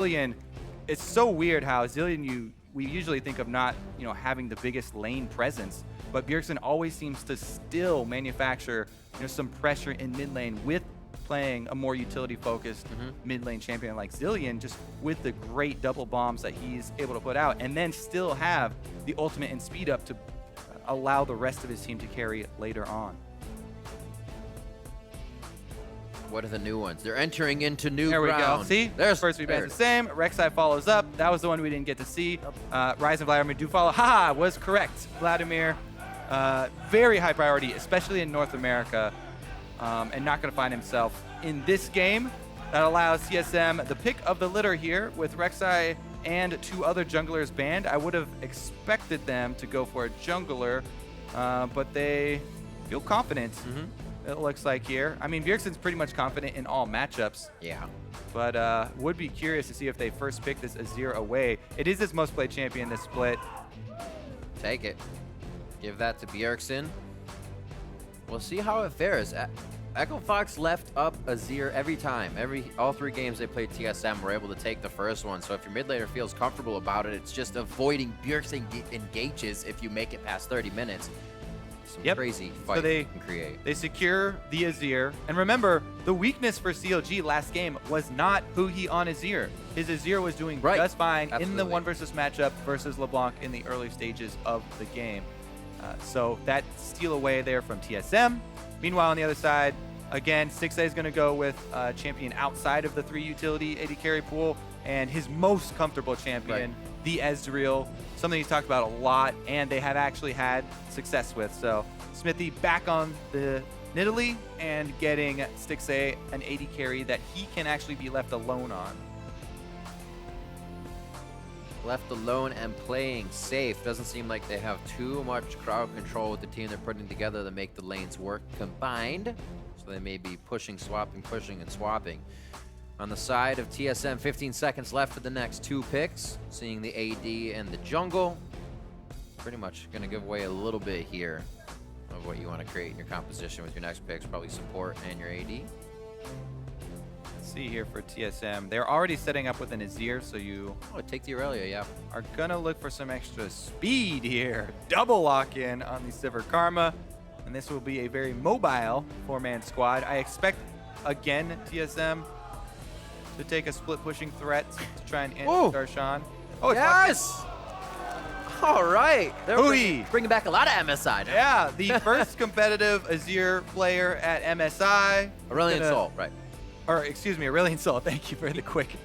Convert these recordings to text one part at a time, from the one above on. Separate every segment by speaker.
Speaker 1: Zillion, it's so weird how Zillion, we usually think of not, having the biggest lane presence, but Bjergsen always seems to still manufacture, some pressure in mid lane with playing a more utility-focused mid lane champion like Zillion, just with the great double bombs that he's able to put out, and then still have the ultimate and speed up to allow the rest of his team to carry later on.
Speaker 2: What are the new ones? They're entering into new
Speaker 1: ground. There we go. See?
Speaker 2: There's
Speaker 1: first rebound the same. Rek'Sai follows up. That was the one we didn't get to see. Ryze and Vladimir do follow. Haha, was correct. Vladimir, very high priority, especially in North America, and not going to find himself in this game. That allows TSM the pick of the litter here with Rek'Sai and 2 other junglers banned. I would have expected them to go for a jungler, but they feel confident. It looks like here. I mean, Bjergsen's pretty much confident in all matchups.
Speaker 2: Yeah.
Speaker 1: But would be curious to see if they first pick this Azir away. It is his most played champion this split.
Speaker 2: Take it. Give that to Bjergsen. We'll see how it fares. Echo Fox left up Azir every time. All 3 games they played TSM were able to take the first one. So if your mid laner feels comfortable about it, it's just avoiding Bjergsen engages if you make it past 30 minutes. Some crazy fight so they can create. They
Speaker 1: secure the Azir. And remember, the weakness for CLG last game was not Huhi on Azir. His Azir was doing just fine in the 1 versus matchup versus LeBlanc in the early stages of the game. So that steal away there from TSM. Meanwhile, on the other side, again, Stixxay is going to go with a champion outside of the 3 utility AD carry pool, and his most comfortable champion, the Ezreal, something he's talked about a lot, and they have actually had success with. So Xmithie back on the Nidalee and getting Stixxay an AD carry that he can actually be left alone on.
Speaker 2: Left alone and playing safe. Doesn't seem like they have too much crowd control with the team they're putting together to make the lanes work combined. So they may be pushing, swapping, pushing, and swapping. On the side of TSM, 15 seconds left for the next 2 picks. Seeing the AD and the jungle. Pretty much going to give away a little bit here of what you want to create in your composition with your next picks. Probably support and your AD.
Speaker 1: Let's see here for TSM. They're already setting up with an Azir, so you
Speaker 2: take the Irelia, yeah.
Speaker 1: Are going to look for some extra speed here. Double lock-in on the Sivir Karma. And this will be a very mobile 4-man squad. I expect, again, TSM to take a split pushing threat to try and end Darshan.
Speaker 2: Oh, yes! All right. They're bringing back a lot of MSI now.
Speaker 1: Yeah, the first competitive Azir player at MSI.
Speaker 2: Aurelion Sol, right.
Speaker 1: Or, excuse me, Aurelion Sol. Thank you for the quick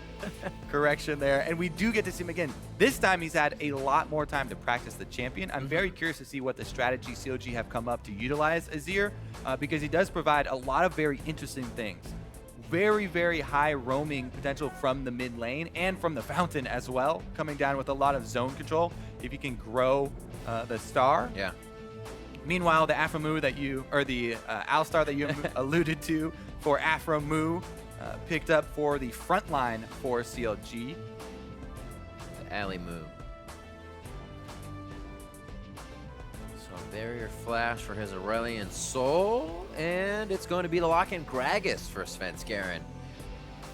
Speaker 1: correction there. And we do get to see him again. This time he's had a lot more time to practice the champion. I'm very curious to see what the strategy CLG have come up to utilize Azir, because he does provide a lot of very interesting things. Very, very high roaming potential from the mid lane and from the fountain as well, coming down with a lot of zone control if you can grow the star.
Speaker 2: Yeah.
Speaker 1: Meanwhile, the Aphromoo that the Alistar that you alluded to for Aphromoo, picked up for the front line for CLG.
Speaker 2: The Alimoo. So barrier flash for his Aurelion Sol, and it's going to be the lock-in Gragas for Svenskeren.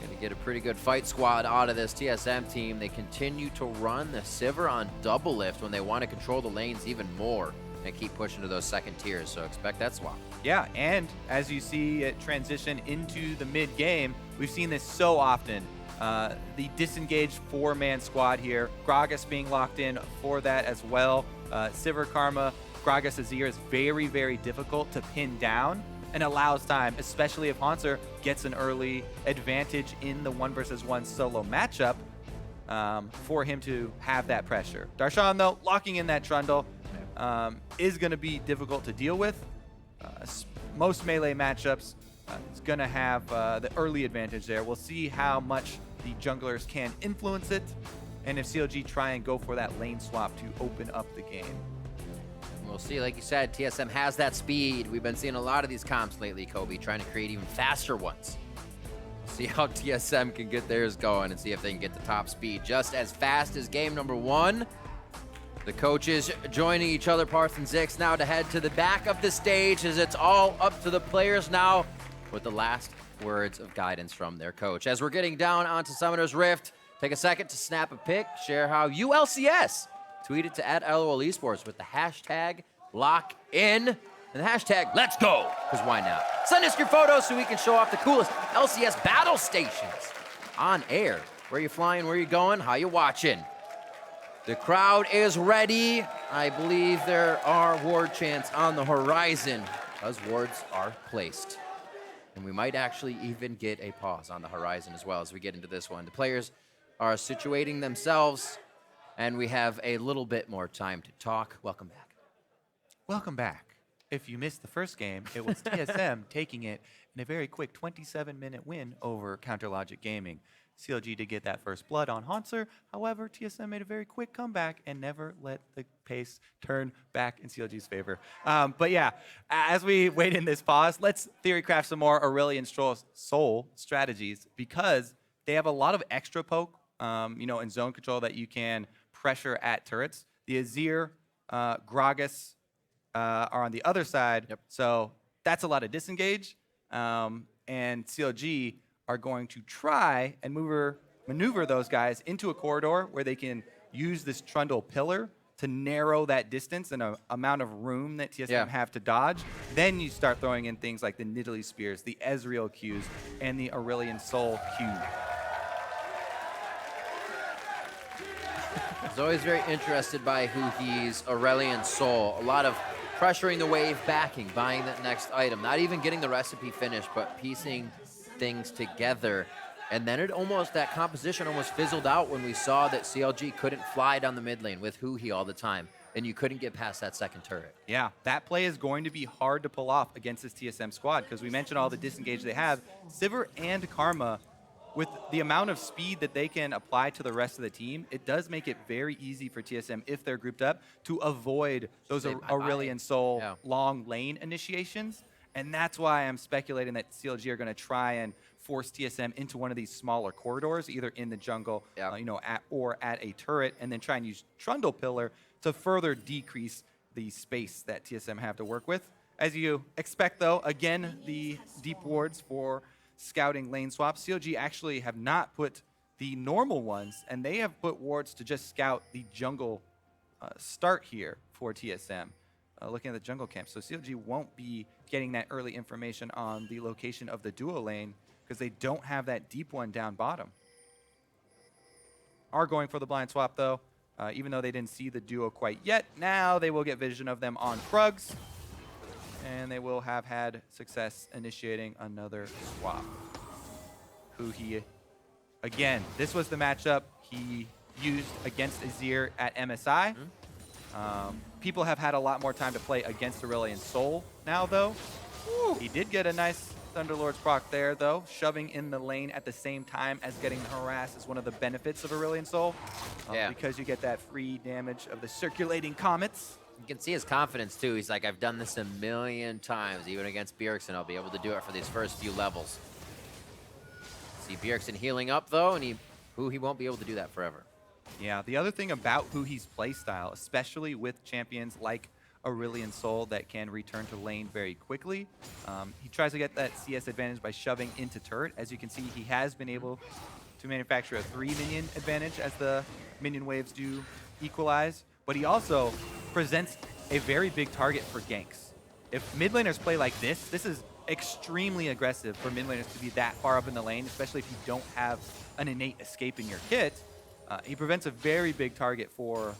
Speaker 2: Going to get a pretty good fight squad out of this TSM team. They continue to run the Sivir on DoubleLift when they want to control the lanes even more and keep pushing to those second tiers, so expect that swap.
Speaker 1: Yeah, and as you see it transition into the mid game, we've seen this so often. The disengaged 4-man squad here, Gragas being locked in for that as well. Sivir Karma, Gragas Azir is very, very difficult to pin down and allows time, especially if Hauntzer gets an early advantage in the 1 versus 1 solo matchup, for him to have that pressure. Darshan, though, locking in that Trundle is going to be difficult to deal with. Most melee matchups, it's going to have the early advantage there. We'll see how much the junglers can influence it, and if CLG try and go for that lane swap to open up the game.
Speaker 2: We'll see. Like you said, TSM has that speed. We've been seeing a lot of these comps lately, Kobe, trying to create even faster ones. See how TSM can get theirs going and see if they can get the top speed just as fast as game number 1. The coaches joining each other, Parth and Zix, now to head to the back of the stage as it's all up to the players now with the last words of guidance from their coach. As we're getting down onto Summoner's Rift, Take a second to snap a pic, share how you LCS. Tweet it to @LOL eSports with the hashtag LOCKIN and the hashtag Let's Go, because why not? Send us your photos so we can show off the coolest LCS battle stations on air. Where you flying, where you going, how you watching? The crowd is ready. I believe there are ward chants on the horizon as wards are placed. And we might actually even get a pause on the horizon as well as we get into this one. The players are situating themselves, and we have a little bit more time to talk. Welcome back.
Speaker 1: Welcome back. If you missed the first game, it was TSM taking it in a very quick 27-minute win over CounterLogic Gaming. CLG did get that first blood on Hauntzer. However, TSM made a very quick comeback and never let the pace turn back in CLG's favor. But yeah, as we wait in this pause, let's theory craft some more Aurelion Sol strategies, because they have a lot of extra poke, in zone control that you can pressure at turrets. The Azir, Gragas are on the other side, so that's a lot of disengage. And CLG are going to try and maneuver those guys into a corridor where they can use this Trundle pillar to narrow that distance and amount of room that TSM have to dodge. Then you start throwing in things like the Nidalee spears, the Ezreal Qs, and the Aurelion Sol Q.
Speaker 2: I was always very interested by Huhi's Aurelion Sol. A lot of pressuring the wave, backing, buying that next item, not even getting the recipe finished, but piecing things together. And then that composition almost fizzled out when we saw that CLG couldn't fly down the mid lane with Huhi all the time, and you couldn't get past that second turret.
Speaker 1: Yeah, that play is going to be hard to pull off against this TSM squad, because we mentioned all the disengage they have. Sivir and Karma, with the amount of speed that they can apply to the rest of the team, it does make it very easy for TSM, if they're grouped up, to avoid those Aurelion Sol long lane initiations. And that's why I'm speculating that CLG are going to try and force TSM into one of these smaller corridors, either in the jungle, or at a turret, and then try and use Trundle Pillar to further decrease the space that TSM have to work with. As you expect, though, again, the deep wards for scouting lane swaps. CLG actually have not put the normal ones, and they have put wards to just scout the jungle start here for TSM. Looking at the jungle camp. So CLG won't be getting that early information on the location of the duo lane because they don't have that deep one down bottom. Are going for the blind swap though, even though they didn't see the duo quite yet. Now they will get vision of them on Krugs, and they will have had success initiating another swap. Huhi, again, this was the matchup he used against Azir at MSI. People have had a lot more time to play against Aurelion Sol now, though. Ooh. He did get a nice Thunderlord's proc there, though. Shoving in the lane at the same time as getting harassed is one of the benefits of Aurelion Sol. Because you get that free damage of the circulating comets.
Speaker 2: You can see his confidence, too. He's like, I've done this a million times. Even against Bjergsen, I'll be able to do it for these first few levels. See Bjergsen healing up, though, and he won't be able to do that forever.
Speaker 1: Yeah, the other thing about Huhi's playstyle, especially with champions like Aurelion Sol that can return to lane very quickly, he tries to get that CS advantage by shoving into turret. As you can see, he has been able to manufacture a 3-minion advantage as the minion waves do equalize, but he also presents a very big target for ganks. If mid laners play like this is extremely aggressive for mid laners to be that far up in the lane, especially if you don't have an innate escape in your kit. He prevents a very big target for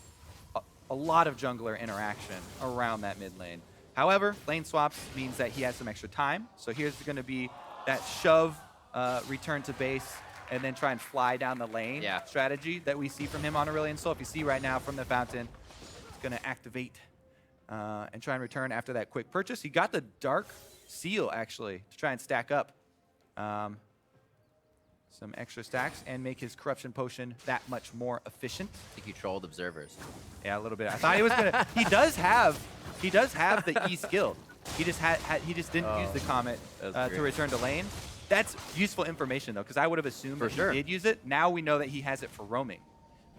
Speaker 1: a lot of jungler interaction around that mid lane. However, lane swaps means that he has some extra time. So here's going to be that shove, return to base, and then try and fly down the lane strategy that we see from him on Aurelion Sol. If you see right now from the fountain, it's going to activate and try and return after that quick purchase. He got the Dark Seal, actually, to try and stack up some extra stacks and make his corruption potion that much more efficient.
Speaker 2: I think he trolled observers.
Speaker 1: Yeah, a little bit. I thought he was gonna. He does have the E skill. He just didn't use the comet to return to lane. That's useful information though, because I would have assumed that he did use it. Now we know that he has it for roaming.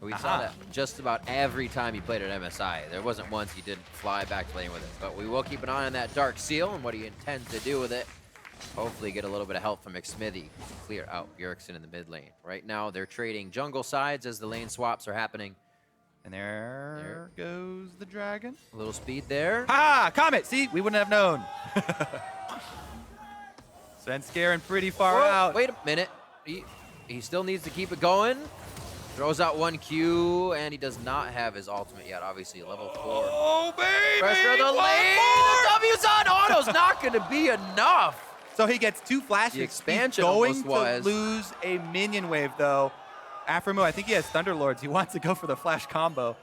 Speaker 2: We saw that just about every time he played at MSI. There wasn't once he didn't fly back to lane with it. But we will keep an eye on that Dark Seal and what he intends to do with it. hopefully get a little bit of help from Xmithie to clear out Bjergsen in the mid lane. Right now, they're trading jungle sides as the lane swaps are happening.
Speaker 1: And there goes the dragon.
Speaker 2: A little speed there.
Speaker 1: Ha! Comet! See, we wouldn't have known. Svenskeren pretty far out.
Speaker 2: Wait a minute. He still needs to keep it going. Throws out 1 Q, and he does not have his ultimate yet. Obviously, level 4.
Speaker 1: Oh, baby!
Speaker 2: Pressure the lane. The W's on auto's not going to be enough.
Speaker 1: So he gets 2 flashes.
Speaker 2: The expansion
Speaker 1: He's going
Speaker 2: almost
Speaker 1: to lose a minion wave, though. Aphromoo, I think he has Thunderlords. He wants to go for the flash combo.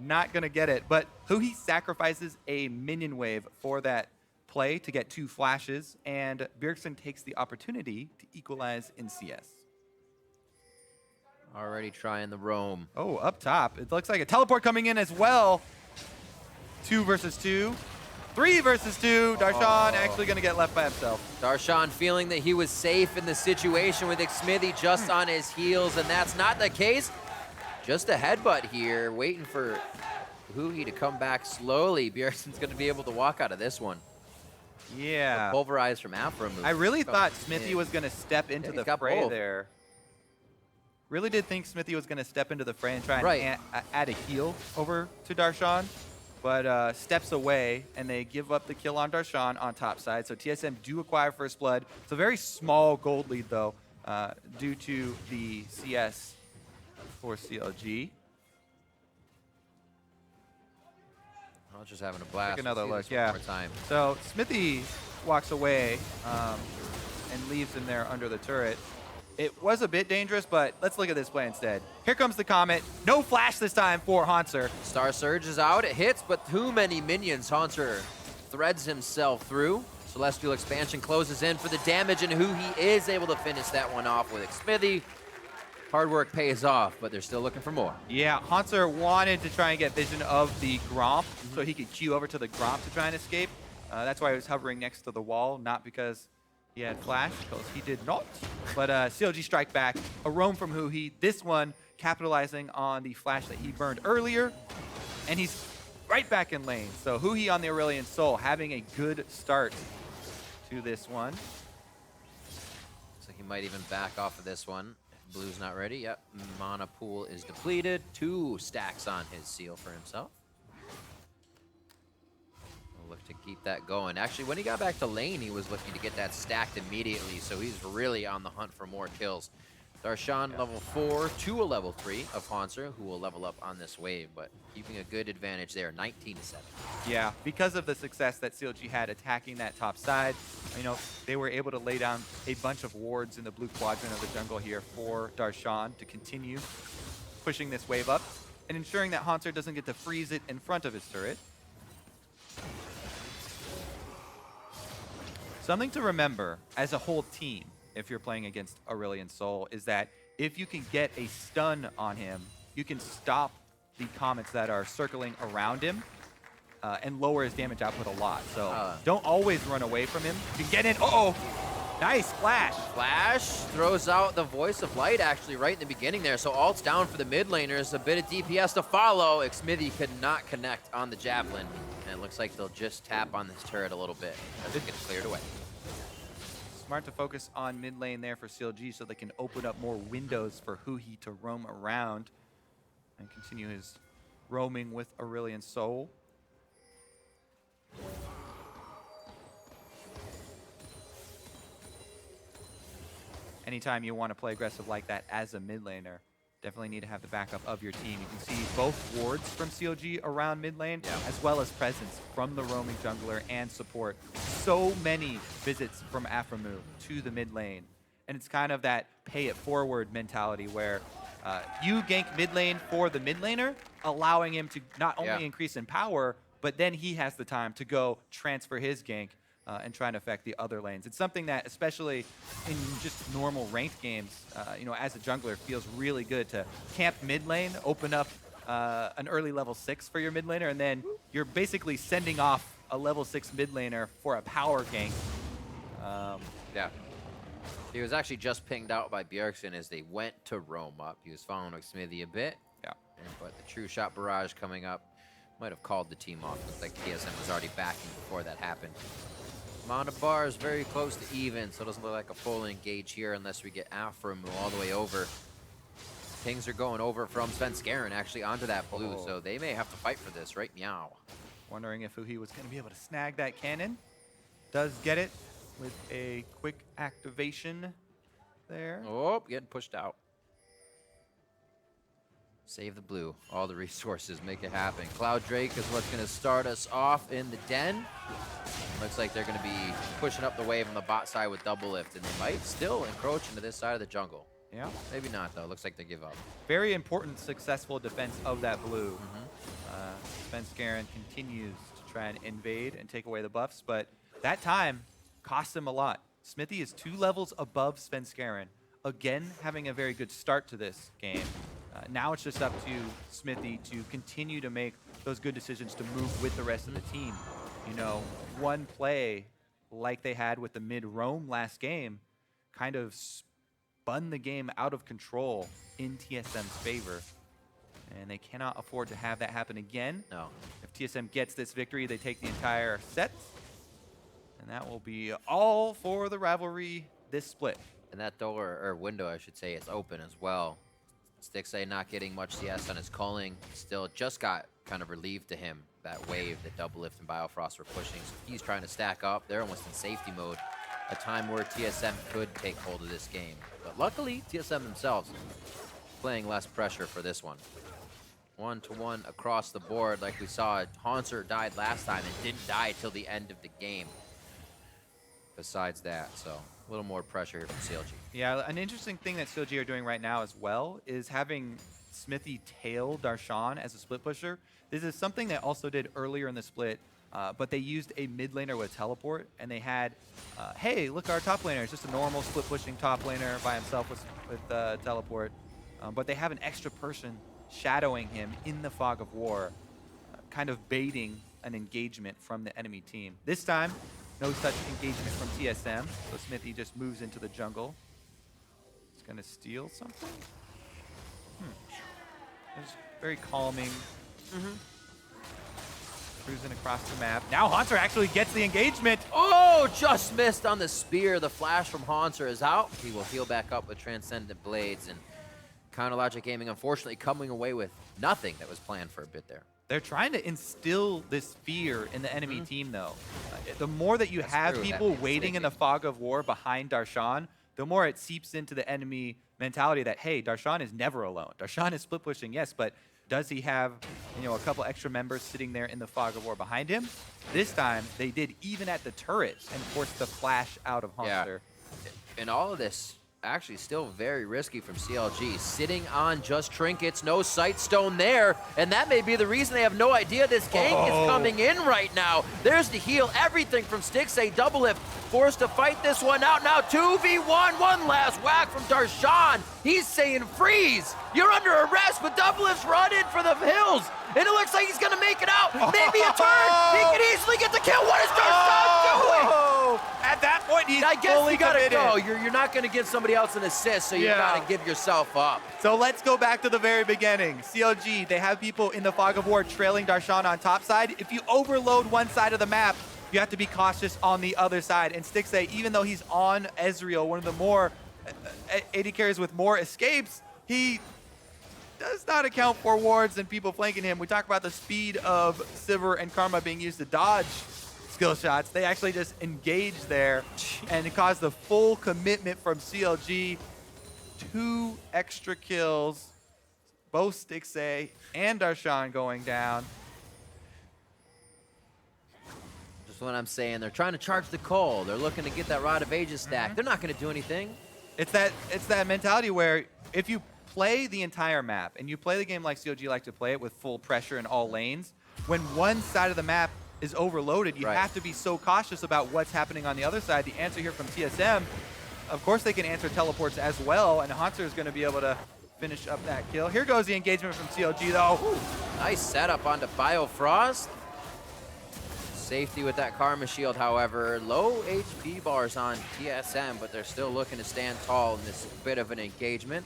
Speaker 1: Not going to get it. But Huhi sacrifices a minion wave for that play to get 2 flashes, and Bjergsen takes the opportunity to equalize in CS.
Speaker 2: Already trying the roam.
Speaker 1: Oh, up top. It looks like a teleport coming in as well. 2 versus 2. 3 versus 2. Darshan actually going to get left by himself.
Speaker 2: Darshan feeling that he was safe in the situation with Xmithie just on his heels, and that's not the case. Just a headbutt here, waiting for Huhi to come back slowly. Bjergsen's going to be able to walk out of this one.
Speaker 1: Yeah.
Speaker 2: Pulverized from Aphromoo.
Speaker 1: I really thought Xmithie was going to step into the fray
Speaker 2: both.
Speaker 1: there. Really did think Xmithie was going to step into the fray and try and add a heal over to Darshan, but steps away, and they give up the kill on Darshan on top side. So TSM do acquire first blood. It's a very small gold lead, though, due to the CS for CLG.
Speaker 2: I'm just having a blast.
Speaker 1: Take another look,
Speaker 2: One more time.
Speaker 1: So Xmithie walks away and leaves him there under the turret. It was a bit dangerous, but let's look at this play instead. Here comes the Comet. No flash this time for Hauntzer.
Speaker 2: Star Surge is out. It hits, but too many minions. Hauntzer threads himself through. Celestial Expansion closes in for the damage, and Huhi is able to finish that one off with Xmithie. Hard work pays off, but they're still looking for more.
Speaker 1: Yeah, Hauntzer wanted to try and get vision of the Gromp so he could queue over to the Gromp to try and escape. That's why he was hovering next to the wall, not because he had flash, because he did not. But CLG strike back, a roam from Huhi. This one capitalizing on the flash that he burned earlier, and he's right back in lane. So Huhi on the Aurelion Sol having a good start to this one.
Speaker 2: So he might even back off of this one. Blue's not ready. Yep, mana pool is depleted. 2 stacks on his seal for himself. We'll look to keep that going. Actually, when he got back to lane, he was looking to get that stacked immediately, so he's really on the hunt for more kills. Darshan level 4 to a level 3 of Hauntzer, who will level up on this wave, but keeping a good advantage there, 19-7.
Speaker 1: Yeah, because of the success that CLG had attacking that top side, you know, they were able to lay down a bunch of wards in the blue quadrant of the jungle here for Darshan to continue pushing this wave up and ensuring that Hauntzer doesn't get to freeze it in front of his turret. Something to remember as a whole team, if you're playing against Aurelion Sol, is that if you can get a stun on him, you can stop the comets that are circling around him and lower his damage output a lot. So don't always run away from him. You can get in. Uh-oh! Nice flash.
Speaker 2: Flash throws out the Voice of Light actually right in the beginning there. So ult's down for the mid laners. A bit of DPS to follow. Xmithie could not connect on the Javelin. And it looks like they'll just tap on this turret a little bit as it gets cleared away.
Speaker 1: Smart to focus on mid lane there for CLG so they can open up more windows for Huhi to roam around and continue his roaming with Aurelion Sol. Anytime you want to play aggressive like that as a mid laner, definitely need to have the backup of your team. You can see both wards from CLG around mid lane, as well as presence from the roaming jungler and support. So many visits from Aphromoo to the mid lane. And it's kind of that pay it forward mentality where you gank mid lane for the mid laner, allowing him to not only increase in power, but then he has the time to go transfer his gank and try and affect the other lanes. It's something that, especially in just normal ranked games, you know, as a jungler, feels really good to camp mid lane, open up an early level 6 for your mid laner, and then you're basically sending off a level 6 mid laner for a power gank.
Speaker 2: Yeah. He was actually just pinged out by Bjergsen as they went to roam up. He was following Xmithie a bit.
Speaker 1: Yeah.
Speaker 2: But the True Shot Barrage coming up might have called the team off. Looks like TSM was already backing before that happened. Amount of bars very close to even, so it doesn't look like a full engage here unless we get Aphromoo all the way over. Pings are going over from Svenskeren actually onto that blue, so they may have to fight for this, right? Meow.
Speaker 1: Wondering if Huhi was going to be able to snag that cannon. Does get it with a quick activation there.
Speaker 2: Oh, getting pushed out. Save the blue. All the resources, make it happen. Cloud Drake is what's going to start us off in the den. Looks like they're going to be pushing up the wave on the bot side with DoubleLift, and they might still encroach into this side of the jungle.
Speaker 1: Yeah.
Speaker 2: Maybe not, though. Looks like they give up.
Speaker 1: Very important, successful defense of that blue. Svenskeren continues to try and invade and take away the buffs, but that time cost him a lot. Xmithie is 2 levels above Svenskeren. Again, having a very good start to this game. Now it's just up to Xmithie to continue to make those good decisions to move with the rest of the team. You know, one play like they had with the mid-roam last game kind of spun the game out of control in TSM's favor. And they cannot afford to have that happen again.
Speaker 2: No.
Speaker 1: If TSM gets this victory, they take the entire set. And that will be all for the rivalry this split.
Speaker 2: And that door, or window, I should say, is open as well. Stixxay not getting much CS on his calling. Still just got kind of relieved to him, that wave that DoubleLift and Biofrost were pushing. So he's trying to stack up. They're almost in safety mode. A time where TSM could take hold of this game. But luckily, TSM themselves playing less pressure for this one. 1-to-1 across the board, like we saw. Hauntzer died last time and didn't die till the end of the game. Besides that, so a little more pressure here from CLG.
Speaker 1: Yeah, an interesting thing that CLG are doing right now as well is having Xmithie tail Darshan as a split pusher. This is something they also did earlier in the split, but they used a mid laner with teleport, and they had, hey, look, our top laner is just a normal split pushing top laner by himself with teleport, but they have an extra person shadowing him in the fog of war, kind of baiting an engagement from the enemy team. This time, no such engagement from TSM, so Xmithie just moves into the jungle. He's gonna steal something? It's very calming. Cruising across the map. Now Hauntzer actually gets the engagement.
Speaker 2: Oh, just missed on the spear. The flash from Hauntzer is out. He will heal back up with Transcendent Blades, and Counterlogic Gaming unfortunately coming away with nothing that was planned for a bit there.
Speaker 1: They're trying to instill this fear in the enemy team, though. The more that you have people waiting in the fog of war behind Darshan, the more it seeps into the enemy mentality that, hey, Darshan is never alone. Darshan is split pushing, yes, but does he have, you know, a couple extra members sitting there in the fog of war behind him? This time, they did even at the turret and forced the flash out of Hauntzer.
Speaker 2: Yeah. And all of this actually still very risky from CLG. Sitting on just trinkets, no Sightstone there, and that may be the reason they have no idea this gank is coming in right now. There's the heal, everything from Stixxay. DoubleLift forced to fight this one out now. 2v1, one last whack from Darshan. He's saying freeze, you're under arrest, but DoubleLift's running for the hills, and it looks like he's gonna make it out. Maybe a turn, he can easily get the kill. What is Darshan doing?
Speaker 1: At that point, he's
Speaker 2: I guess
Speaker 1: fully
Speaker 2: you gotta
Speaker 1: committed.
Speaker 2: go. You're not gonna give somebody else an assist, so you gotta give yourself up.
Speaker 1: So let's go back to the very beginning. CLG, they have people in the fog of war trailing Darshan on top side. If you overload one side of the map, you have to be cautious on the other side. And Stixxay, even though he's on Ezreal, one of the more AD carries with more escapes, he does not account for wards and people flanking him. We talk about the speed of Sivir and Karma being used to dodge skill shots. They actually just engage there, and it caused the full commitment from CLG. 2 extra kills, both Stixxay and Darshan going down.
Speaker 2: Just what I'm saying, they're trying to charge the coal. They're looking to get that Rod of Ages stack. They're not gonna do anything.
Speaker 1: It's that mentality where if you play the entire map and you play the game like CLG like to play it with full pressure in all lanes, when one side of the map is overloaded, you have to be so cautious about what's happening on the other side. The answer here from TSM, of course they can answer teleports as well, and Hauntzer is going to be able to finish up that kill. Here goes the engagement from CLG though.
Speaker 2: Ooh, nice setup onto Biofrost. Safety with that Karma Shield, however. Low HP bars on TSM, but they're still looking to stand tall in this bit of an engagement.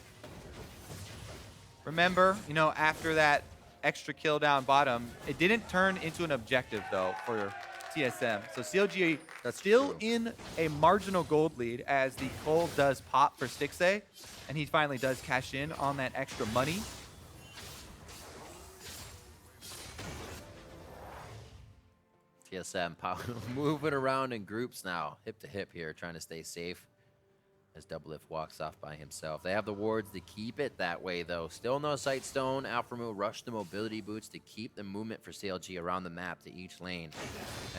Speaker 1: Remember, you know, after that extra kill down bottom, it didn't turn into an objective though for TSM. So CLG
Speaker 2: That's
Speaker 1: still
Speaker 2: true.
Speaker 1: in a marginal gold lead as the coal does pop for Stixxay, and he finally does cash in on that extra money.
Speaker 2: TSM moving around in groups now, hip to hip here, trying to stay safe as DoubleLift walks off by himself. They have the wards to keep it that way, though. Still no Sightstone. Aphromoo rushed the mobility boots to keep the movement for CLG around the map to each lane.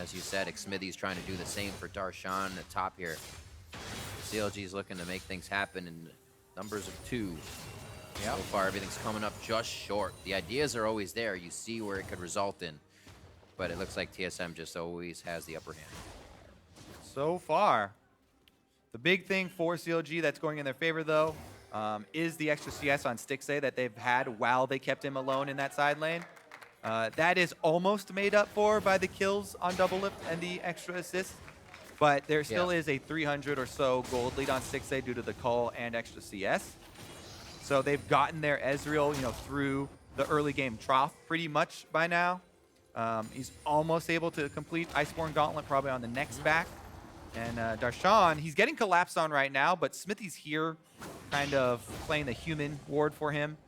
Speaker 2: As you said, Xmithie's trying to do the same for Darshan at the top here. CLG's looking to make things happen in numbers of 2. So far, everything's coming up just short. The ideas are always there. You see where it could result in. But it looks like TSM just always has the upper hand.
Speaker 1: So far, the big thing for CLG that's going in their favor, though, is the extra CS on Stixxay that they've had while they kept him alone in that side lane. That is almost made up for by the kills on DoubleLift and the extra assists, but there still is a 300 or so gold lead on Stixxay due to the call and extra CS. So they've gotten their Ezreal, through the early game trough pretty much by now. He's almost able to complete Iceborne Gauntlet probably on the next back. And Darshan, he's getting collapsed on right now, but Xmithie's here kind of playing the human ward for him,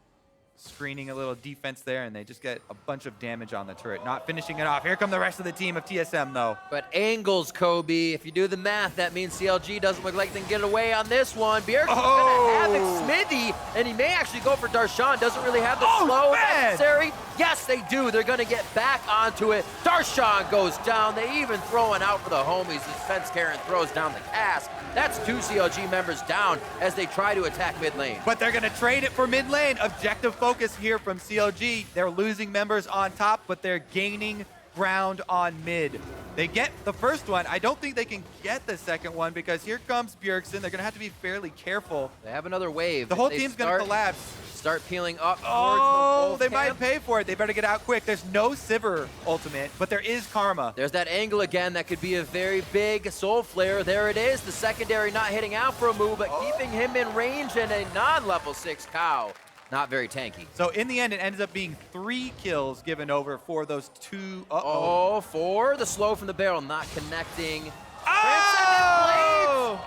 Speaker 1: screening a little defense there, and they just get a bunch of damage on the turret. Not finishing it off. Here come the rest of the team of TSM, though.
Speaker 2: But angles, Kobe. If you do the math, that means CLG doesn't look like they can get away on this one. Bjergsen's gonna have Xmithie, and he may actually go for Darshan. Doesn't really have the slow necessary. Yes, they do. They're gonna get back onto it. Darshan goes down. They even throwing out for the homies as Svenskeren throws down the cast. That's 2 CLG members down as they try to attack mid lane.
Speaker 1: But they're going to trade it for mid lane. Objective focus here from CLG. They're losing members on top, but they're gaining ground on mid. They get the first one. I don't think they can get the second one because here comes Bjergsen. They're going to have to be fairly careful.
Speaker 2: They have another wave.
Speaker 1: The whole team's going to collapse.
Speaker 2: Start peeling up
Speaker 1: Oh,
Speaker 2: towards
Speaker 1: they might pay for it. They better get out quick. There's no Sivir ultimate, but there is Karma.
Speaker 2: There's that angle again. That could be a very big soul flare. There it is. The secondary not hitting Aphromoo, but keeping him in range, and a non-level 6 cow. Not very tanky.
Speaker 1: So in the end, it ends up being 3 kills given over for those 2.
Speaker 2: Oh, 4. The slow from the barrel not connecting.
Speaker 1: Oh!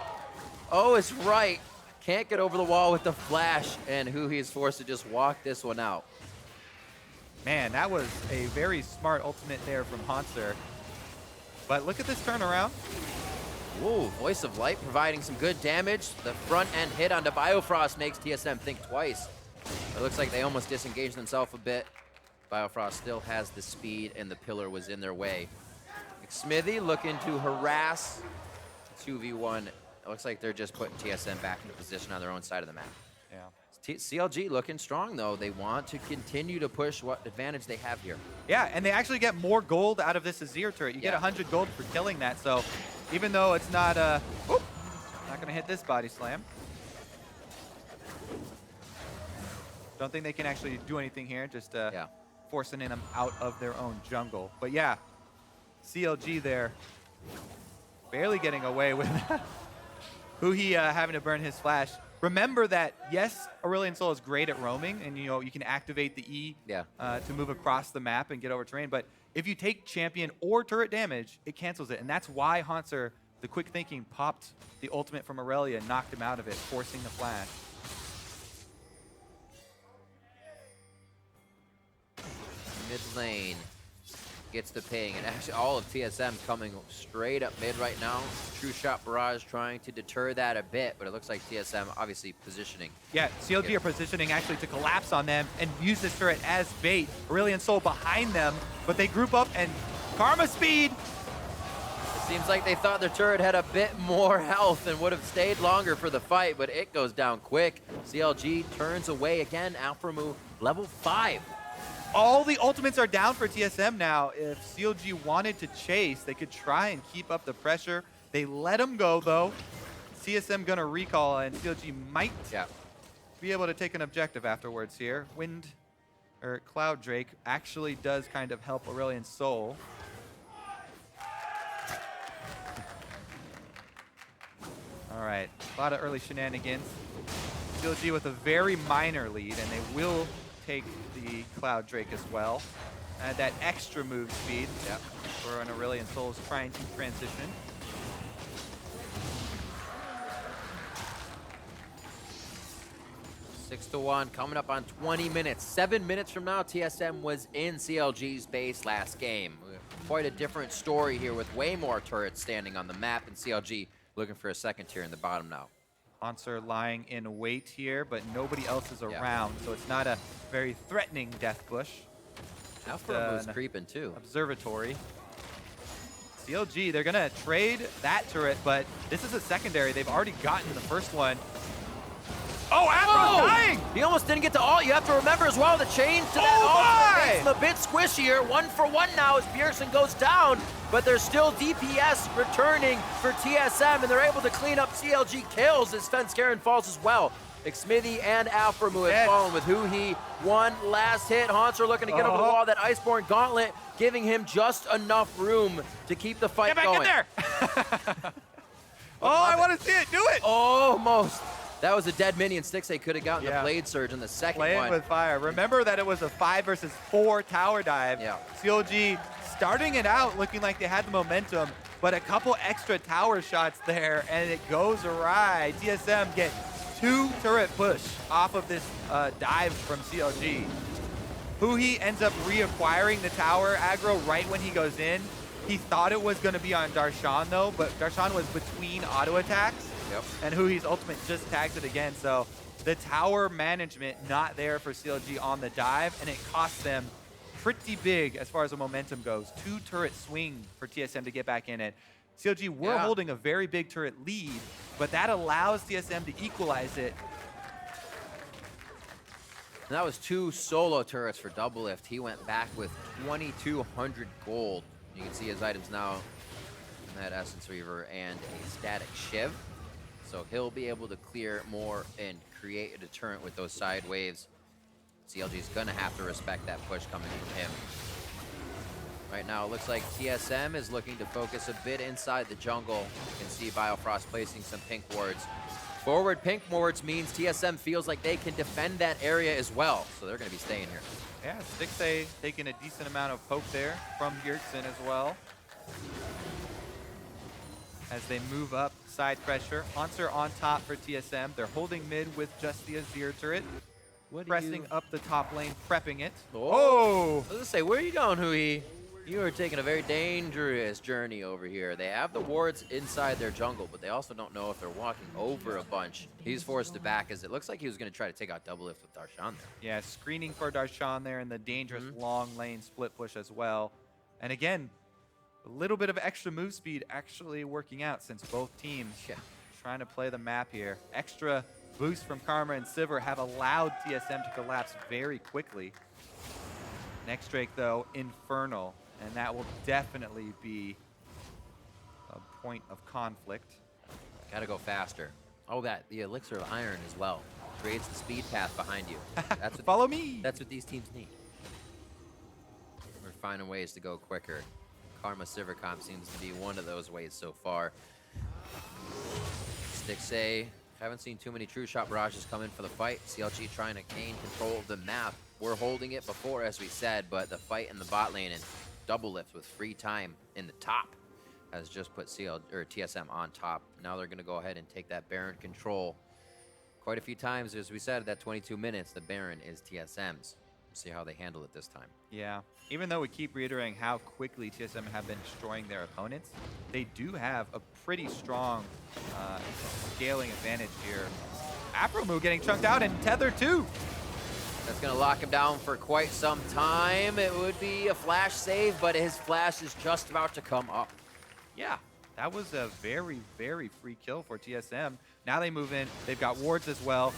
Speaker 2: Oh, it's right. Can't get over the wall with the flash, and Huhi is forced to just walk this one out.
Speaker 1: Man, that was a very smart ultimate there from Hauntzer. But look at this turnaround.
Speaker 2: Ooh, Voice of Light providing some good damage. The front end hit onto Biofrost makes TSM think twice. It looks like they almost disengaged themselves a bit. Biofrost still has the speed, and the pillar was in their way. Xmithie looking to harass 2v1. It looks like they're just putting TSM back into position on their own side of the map.
Speaker 1: Yeah.
Speaker 2: CLG looking strong, though. They want to continue to push what advantage they have here.
Speaker 1: Yeah, and they actually get more gold out of this Azir turret. You get 100 gold for killing that, so even though it's not not going to hit this body slam. Don't think they can actually do anything here, just forcing them out of their own jungle. But yeah, CLG there, barely getting away with Huhi having to burn his flash. Remember that, yes, Aurelion Sol is great at roaming, and you can activate the E to move across the map and get over terrain. But if you take champion or turret damage, it cancels it. And that's why Hauntzer, the quick thinking, popped the ultimate from Irelia and knocked him out of it, forcing the flash.
Speaker 2: Mid lane gets the ping, and actually all of TSM coming straight up mid right now. True Shot Barrage trying to deter that a bit, but it looks like TSM obviously positioning.
Speaker 1: Yeah, CLG are positioning actually to collapse on them and use this turret as bait. Aurelion Sol behind them, but they group up and Karma speed.
Speaker 2: It seems like they thought their turret had a bit more health and would have stayed longer for the fight, but it goes down quick. CLG turns away again. Aphromoo level 5.
Speaker 1: All the ultimates are down for TSM now. If CLG wanted to chase, they could try and keep up the pressure. They let him go, though. TSM gonna recall, and CLG might be able to take an objective afterwards here. Cloud Drake actually does kind of help Aurelion Sol. All right, a lot of early shenanigans. CLG with a very minor lead, and they will take the Cloud Drake as well. Add that extra move speed.
Speaker 2: Yep.
Speaker 1: For an Aurelion Sol is trying to transition.
Speaker 2: Six to 1, coming up on 20 minutes. 7 minutes from now, TSM was in CLG's base last game. Quite a different story here with way more turrets standing on the map, and CLG looking for a second tier in the bottom now.
Speaker 1: Hauntzer lying in wait here, but nobody else is around, so it's not a very threatening death bush.
Speaker 2: Aphromoo's creeping too.
Speaker 1: Observatory. CLG, they're gonna trade that turret, but this is a secondary. They've already gotten the first one. Oh, Aphromoo dying!
Speaker 2: He almost didn't get to ult. You have to remember as well, the change to that ult makes him a bit squishier. 1-for-1 now as Bjergsen goes down, but there's still DPS returning for TSM, and they're able to clean up CLG kills as Svenskeren falls as well. Xmithie and Aphromoo have fallen with Huhi. One last hit. Hauntzer looking to get over the wall. That Iceborne Gauntlet giving him just enough room to keep the fight going.
Speaker 1: Get back in there! Oh, I want to see it. Do it!
Speaker 2: Almost. That was a dead minion. Stixxay could have gotten the Blade Surge in the second one.
Speaker 1: Playing with fire. Remember that it was a 5 versus 4 tower dive.
Speaker 2: Yeah.
Speaker 1: CLG starting it out looking like they had the momentum, but a couple extra tower shots there, and it goes awry. TSM get 2 turret push off of this dive from CLG. Huhi ends up reacquiring the tower aggro right when he goes in. He thought it was going to be on Darshan though, but Darshan was between auto attacks.
Speaker 2: Yep.
Speaker 1: And Huhi's ultimate just tags it again, so the tower management not there for CLG on the dive, and it costs them pretty big as far as the momentum goes. 2 turret swing for TSM to get back in it. CLG were holding a very big turret lead, but that allows TSM to equalize it.
Speaker 2: And that was 2 solo turrets for DoubleLift. He went back with 2,200 gold. You can see his items now, that Essence Reaver and a Static Shiv. So he'll be able to clear more and create a deterrent with those side waves. CLG's gonna have to respect that push coming from him. Right now, it looks like TSM is looking to focus a bit inside the jungle. You can see Biofrost placing some pink wards. Forward pink wards means TSM feels like they can defend that area as well. So they're gonna be staying here.
Speaker 1: Yeah, Stixxay taking a decent amount of poke there from Bjergsen as well. As they move up, side pressure. Hauntzer on top for TSM. They're holding mid with just the Azir turret. Pressing up the top lane, prepping it.
Speaker 2: Oh! I was gonna say, where are you going, Huhi? You are taking a very dangerous journey over here. They have the wards inside their jungle, but they also don't know if they're walking over a bunch. He's forced to back as it looks like he was gonna try to take out DoubleLift with Darshan there.
Speaker 1: Yeah, screening for Darshan there in the dangerous long lane split push as well. And again, a little bit of extra move speed actually working out since both teams trying to play the map here. Extra boost from Karma and Sivir have allowed TSM to collapse very quickly. Next Drake though, Infernal, and that will definitely be a point of conflict.
Speaker 2: Gotta go faster. Oh, the Elixir of Iron as well. Creates the speed path behind you. That's what
Speaker 1: Follow me!
Speaker 2: That's what these teams need. We're finding ways to go quicker. Karma Sivir comp seems to be one of those ways so far. Stixxay, haven't seen too many true shot barrages come in for the fight. CLG trying to gain control of the map. We're holding it before, as we said, but the fight in the bot lane and DoubleLift with free time in the top has just put TSM on top. Now they're going to go ahead and take that Baron control. Quite a few times, as we said, that 22 minutes, the Baron is TSM's. See how they handle it this time.
Speaker 1: Yeah, even though we keep reiterating how quickly TSM have been destroying their opponents, they do have a pretty strong scaling advantage here. Aphromoo getting chunked out and tethered too.
Speaker 2: That's going to lock him down for quite some time. It would be a flash save, but his flash is just about to come up.
Speaker 1: Yeah, that was a very, very free kill for TSM. Now they move in. They've got wards as well.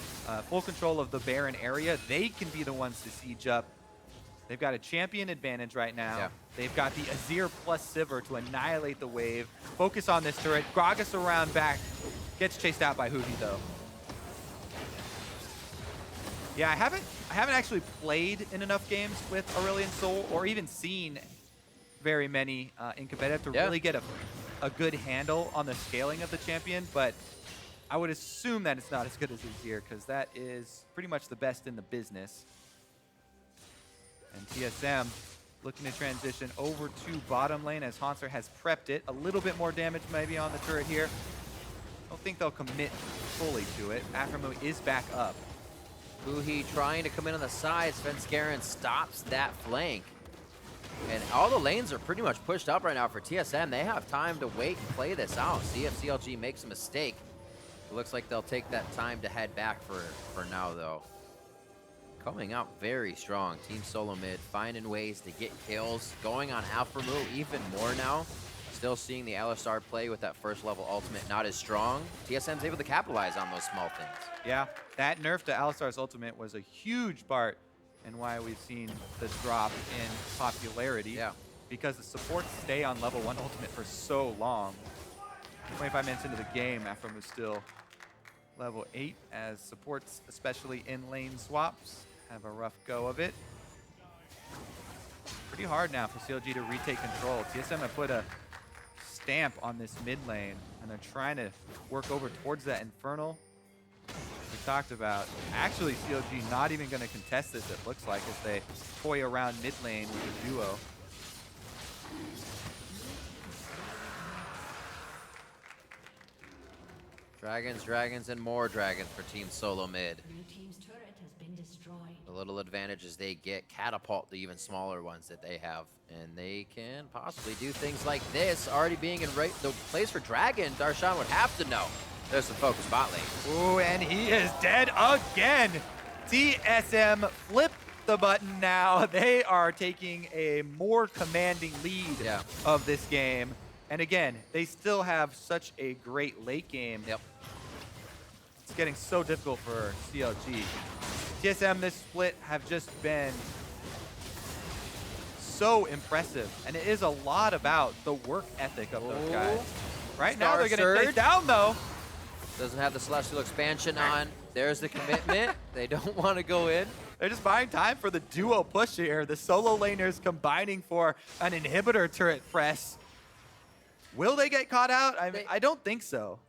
Speaker 1: Full control of the Baron area. They can be the ones to siege up. They've got a champion advantage right now.
Speaker 2: Yeah.
Speaker 1: They've got the Azir plus Sivir to annihilate the wave. Focus on this turret. Gragas around back. Gets chased out by Huhi though. Yeah, I haven't actually played in enough games with Aurelion Sol or even seen very many in competitive to really get a good handle on the scaling of the champion, but I would assume that it's not as good as Azir because that is pretty much the best in the business. And TSM looking to transition over to bottom lane as Hauntzer has prepped it. A little bit more damage maybe on the turret here. I don't think they'll commit fully to it. Aphromoo is back up.
Speaker 2: Huhi trying to come in on the side. Svenskeren stops that flank. And all the lanes are pretty much pushed up right now for TSM. They have time to wait and play this out. See if CLG makes a mistake. It looks like they'll take that time to head back for now, though. Coming out very strong. Team Solomid finding ways to get kills. Going on Aphromoo even more now. Still seeing the Alistar play with that first level ultimate not as strong. TSM's able to capitalize on those small things.
Speaker 1: Yeah, that nerf to Alistar's ultimate was a huge part in why we've seen the drop in popularity.
Speaker 2: Yeah.
Speaker 1: Because the supports stay on level 1 ultimate for so long. 25 minutes into the game, Aphromoo's still level 8 as supports, especially in lane swaps, have a rough go of it. Pretty hard now for CLG to retake control. TSM have put a stamp on this mid lane, and they're trying to work over towards that Infernal we talked about. Actually, CLG not even going to contest this, it looks like, as they toy around mid lane with a duo.
Speaker 2: Dragons, and more dragons for Team Solomid.
Speaker 3: Blue team's turret has been destroyed.
Speaker 2: The little advantages they get catapult the even smaller ones that they have. And they can possibly do things like this. Already being in the place for Dragon, Darshan would have to know. There's the focus bot lane.
Speaker 1: Ooh, and he is dead again. TSM flipped the button now. They are taking a more commanding lead of this game. And again, they still have such a great late game.
Speaker 2: Yep.
Speaker 1: It's getting so difficult for CLG. TSM this split have just been so impressive. And it is a lot about the work ethic of those guys. Right now they're going to take down though.
Speaker 2: Doesn't have the Celestial Expansion on. There's the commitment. They don't want to go in.
Speaker 1: They're just buying time for the duo push here. The solo laners combining for an inhibitor turret press. Will they get caught out? I don't think so.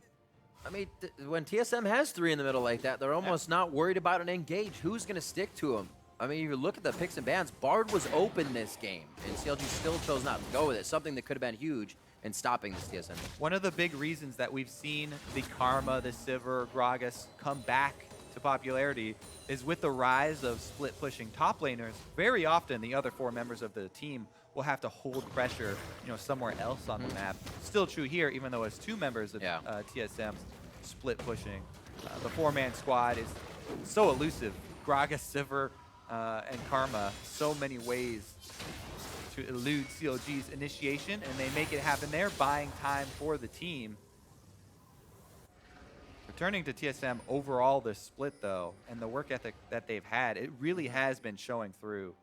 Speaker 2: I mean, when TSM has 3 in the middle like that, they're almost not worried about an engage. Who's going to stick to them? I mean, if you look at the picks and bans, Bard was open this game, and CLG still chose not to go with it. Something that could have been huge in stopping this TSM.
Speaker 1: One of the big reasons that we've seen the Karma, the Sivir, Gragas come back to popularity is with the rise of split pushing top laners. Very often, the other 4 members of the team will have to hold pressure, somewhere else on the map. Still true here, even though it's 2 members of TSM's split pushing. The 4-man squad is so elusive. Gragas, Sivir, and Karma, so many ways to elude CLG's initiation, and they make it happen there, buying time for the team. Returning to TSM overall this split though, and the work ethic that they've had, it really has been showing through.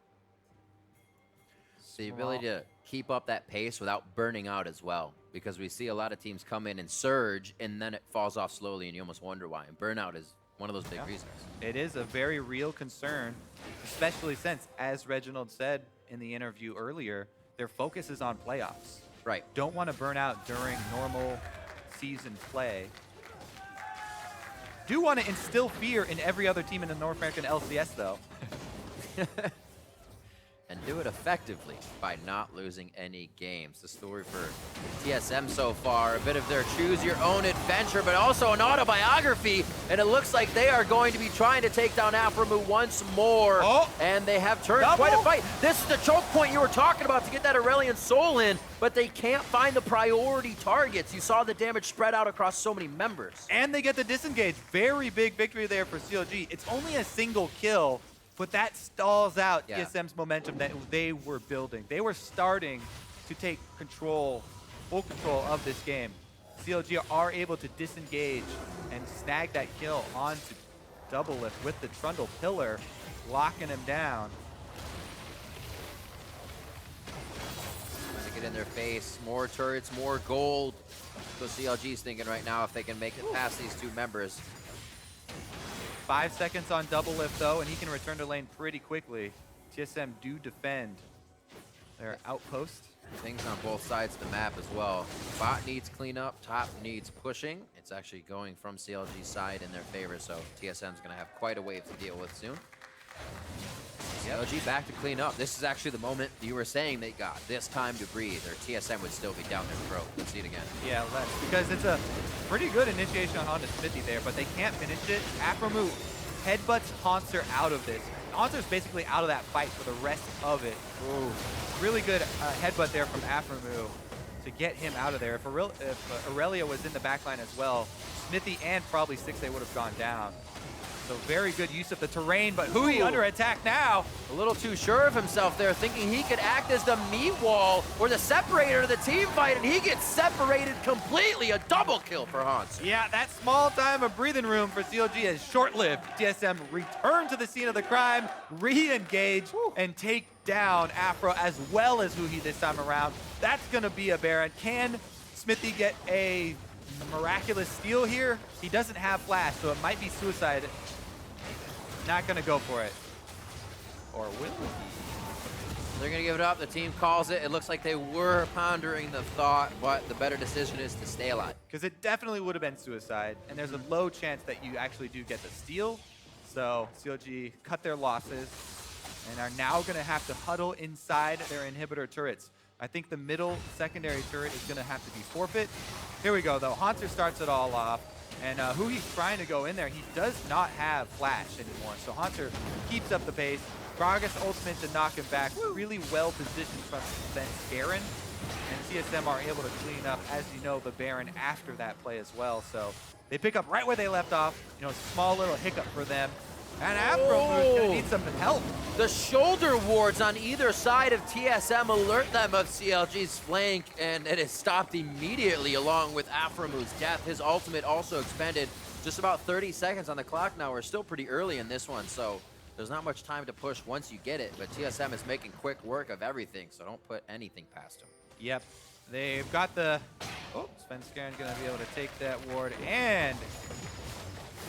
Speaker 2: The ability to keep up that pace without burning out as well, because we see a lot of teams come in and surge, and then it falls off slowly, and you almost wonder why. And burnout is one of those big reasons.
Speaker 1: It is a very real concern, especially since, as Reginald said in the interview earlier, their focus is on playoffs.
Speaker 2: Right.
Speaker 1: Don't want to burn out during normal season play. Do want to instill fear in every other team in the North American LCS, though.
Speaker 2: And do it effectively by not losing any games. The story for TSM so far, a bit of their choose your own adventure, but also an autobiography, and it looks like they are going to be trying to take down Aphromoo once more, and they have turned quite a fight. This is the choke point you were talking about to get that Aurelion Sol in, but they can't find the priority targets. You saw the damage spread out across so many members.
Speaker 1: And they get the disengage. Very big victory there for CLG. It's only a single kill, but that stalls out TSM's momentum that they were building. They were starting to take full control of this game. CLG are able to disengage and snag that kill onto DoubleLift with the Trundle pillar, locking him down.
Speaker 2: Trying to get in their face. More turrets, more gold. So CLG's thinking right now if they can make it past these 2 members.
Speaker 1: 5 seconds on DoubleLift though, and he can return to lane pretty quickly. TSM do defend their outpost.
Speaker 2: Things on both sides of the map as well. Bot needs cleanup, top needs pushing. It's actually going from CLG's side in their favor, so TSM's going to have quite a wave to deal with soon. CLG back to clean up. This is actually the moment you were saying they got this time to breathe, or TSM would still be down their throat. Let's see it again.
Speaker 1: Yeah, less, because it's a pretty good initiation on Xmithie there, but they can't finish it. Aphromoo headbutts Hauntzer out of this. Hauntzer's basically out of that fight for the rest of it. Ooh. Really good headbutt there from Aphromoo to get him out of there. If Irelia was in the backline as well, Xmithie and probably Stixxay would have gone down. So very good use of the terrain, but Huhi under attack now.
Speaker 2: A little too sure of himself there, thinking he could act as the meat wall or the separator of the team fight, and he gets separated completely. A double kill for Hauntzer.
Speaker 1: Yeah, that small time of breathing room for CLG is short-lived. TSM return to the scene of the crime, re-engage, and take down Aphro as well as Huhi this time around. That's gonna be a Baron. Can Xmithie get a miraculous steal here? He doesn't have flash, so it might be suicide. Not gonna go for it. Or will he?
Speaker 2: They're gonna give it up. The team calls it. It looks like they were pondering the thought, but the better decision is to stay alive.
Speaker 1: Because it definitely would have been suicide, and there's a low chance that you actually do get the steal. So CLG cut their losses and are now gonna have to huddle inside their inhibitor turrets. I think the middle secondary turret is gonna have to be forfeit. Here we go though. Hauntzer starts it all off. And Huhi's trying to go in there. He does not have flash anymore, so Hauntzer keeps up the pace. Gragas ultimate to knock him back. Really well positioned from Svenskeren. And TSM are able to clean up, as you know, the Baron after that play as well. So they pick up right where they left off. You know, small little hiccup for them. And Aphromoo gonna need some help.
Speaker 2: The shoulder wards on either side of TSM alert them of CLG's flank, and it is stopped immediately along with Aphromoo's death. His ultimate also expended. Just about 30 seconds on the clock now. We're still pretty early in this one, so there's not much time to push once you get it, but TSM is making quick work of everything, so don't put anything past him.
Speaker 1: Yep. They've got the... Oh, Svenskeren gonna be able to take that ward and...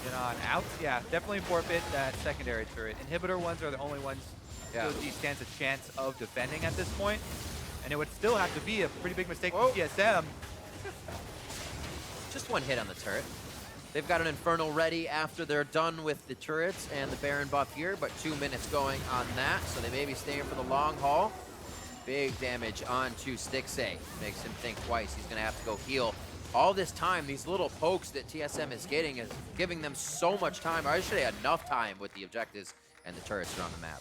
Speaker 1: get on out. Yeah, definitely forfeit that secondary turret. Inhibitor ones are the only ones CLG stands a chance of defending at this point. And it would still have to be a pretty big mistake for TSM.
Speaker 2: Just one hit on the turret. They've got an Infernal ready after they're done with the turrets and the Baron buff here, but 2 minutes going on that, so they may be staying for the long haul. Big damage onto Stixxay. Makes him think twice. He's gonna have to go heal. All this time, these little pokes that TSM is getting is giving them so much time, or I should say enough time with the objectives and the turrets around the map.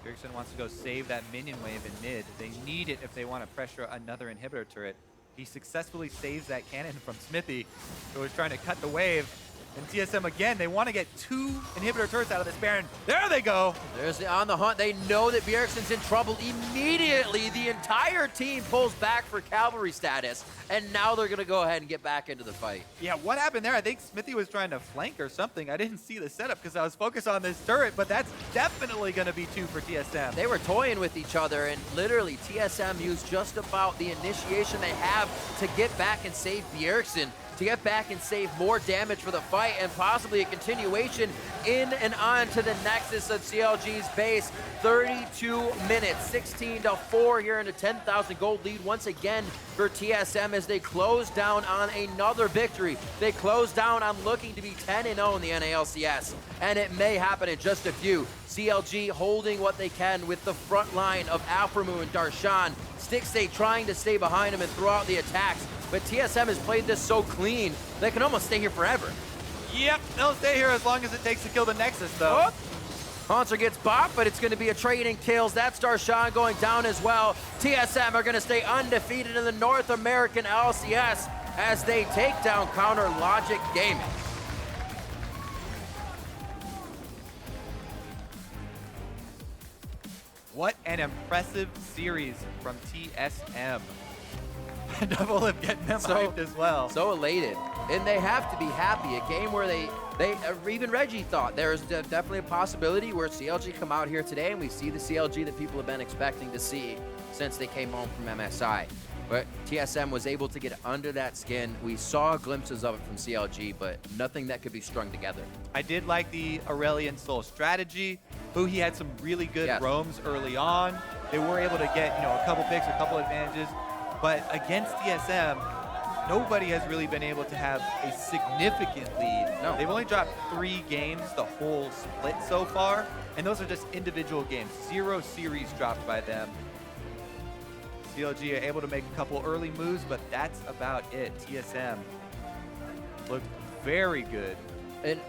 Speaker 1: Bjergsen wants to go save that minion wave in mid. They need it if they want to pressure another inhibitor turret. He successfully saves that cannon from Xmithie, who was trying to cut the wave. And TSM again, they want to get 2 inhibitor turrets out of this Baron. There they go.
Speaker 2: There's the on the hunt. They know that Bjergsen's in trouble. Immediately, the entire team pulls back for cavalry status, and now they're going to go ahead and get back into the fight.
Speaker 1: Yeah, what happened there? I think Xmithie was trying to flank or something. I didn't see the setup because I was focused on this turret, but that's definitely going to be 2 for TSM.
Speaker 2: They were toying with each other, and literally TSM used just about the initiation they have to get back and save Bjergsen, to get back and save more damage for the fight, and possibly a continuation in and on to the nexus of CLG's base. 32 minutes, 16-4 here in a 10,000 gold lead once again for TSM as they close down on another victory. They close down on looking to be 10-0 in the NALCS, and it may happen in just a few. CLG holding what they can with the front line of Aphromoo and Darshan. Stixxay trying to stay behind him and throw out the attacks, but TSM has played this so clean, they can almost stay here forever.
Speaker 1: Yep, they'll stay here as long as it takes to kill the Nexus, though.
Speaker 2: Hauntzer gets bopped, but it's going to be a trading kills. That's Darshan going down as well. TSM are going to stay undefeated in the North American LCS as they take down Counter Logic Gaming.
Speaker 1: What an impressive series from TSM. DoubleLift getting them hyped as well.
Speaker 2: So elated. And they have to be happy. A game where even Reggie thought there's definitely a possibility where CLG come out here today and we see the CLG that people have been expecting to see since they came home from MSI. But TSM was able to get under that skin. We saw glimpses of it from CLG, but nothing that could be strung together.
Speaker 1: I did like the Aurelion Sol strategy. Huhi had some really good roams early on. They were able to get, a couple picks, a couple advantages. But against TSM, nobody has really been able to have a significant lead.
Speaker 2: No.
Speaker 1: They've only dropped 3 games the whole split so far, and those are just individual games. 0 series dropped by them. CLG are able to make a couple early moves, but that's about it. TSM looked very good.
Speaker 2: And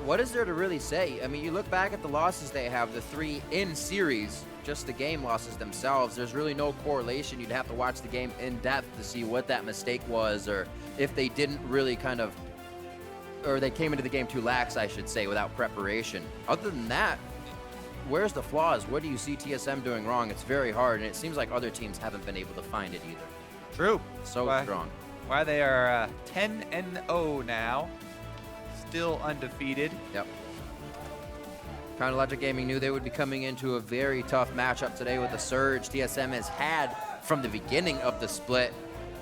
Speaker 2: what is there to really say? I mean, you look back at the losses they have, the 3 in series, just the game losses themselves. There's really no correlation. You'd have to watch the game in depth to see what that mistake was, or if they didn't really or they came into the game too lax, I should say, without preparation. Other than that, where's the flaws? What do you see TSM doing wrong? It's very hard, and it seems like other teams haven't been able to find it either.
Speaker 1: True.
Speaker 2: So strong.
Speaker 1: Why they are 10-0 now, still undefeated.
Speaker 2: Yep. Crown Logic Gaming knew they would be coming into a very tough matchup today with the surge TSM has had from the beginning of the split,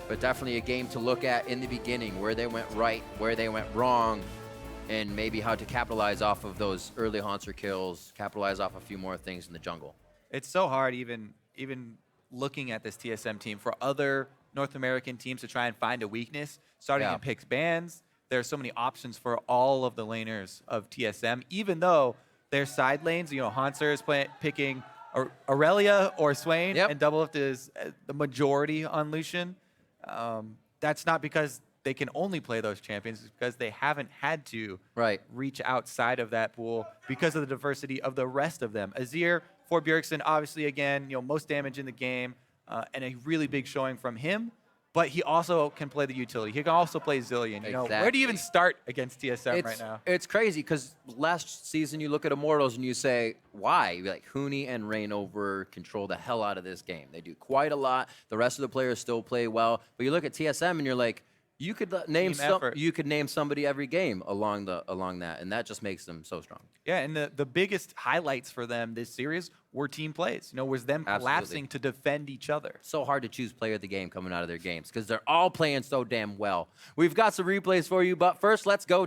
Speaker 2: but definitely a game to look at in the beginning, where they went right, where they went wrong, and maybe how to capitalize off of those early Hauntzer kills, capitalize off a few more things in the jungle.
Speaker 1: It's so hard even looking at this TSM team for other North American teams to try and find a weakness. Starting in picks bans, there are so many options for all of the laners of TSM, even though their side lanes, Hauntzer is picking Aurelia or Swain, and DoubleLift is the majority on Lucian. That's not because they can only play those champions, it's because they haven't had to reach outside of that pool because of the diversity of the rest of them. Azir for Bjergsen, obviously, again, most damage in the game, and a really big showing from him. But he also can play the utility. He can also play Zillion. Where do you even start against TSM right now?
Speaker 2: It's crazy because last season you look at Immortals and you say, why? You're like, Huhi and Reignover control the hell out of this game. They do quite a lot. The rest of the players still play well. But you look at TSM and you're like, you could name somebody every game along that, and that just makes them so strong.
Speaker 1: Yeah, and the biggest highlights for them this series were team plays. Was them collapsing to defend each other.
Speaker 2: So hard to choose player of the game coming out of their games because they're all playing so damn well. We've got some replays for you, but first let's go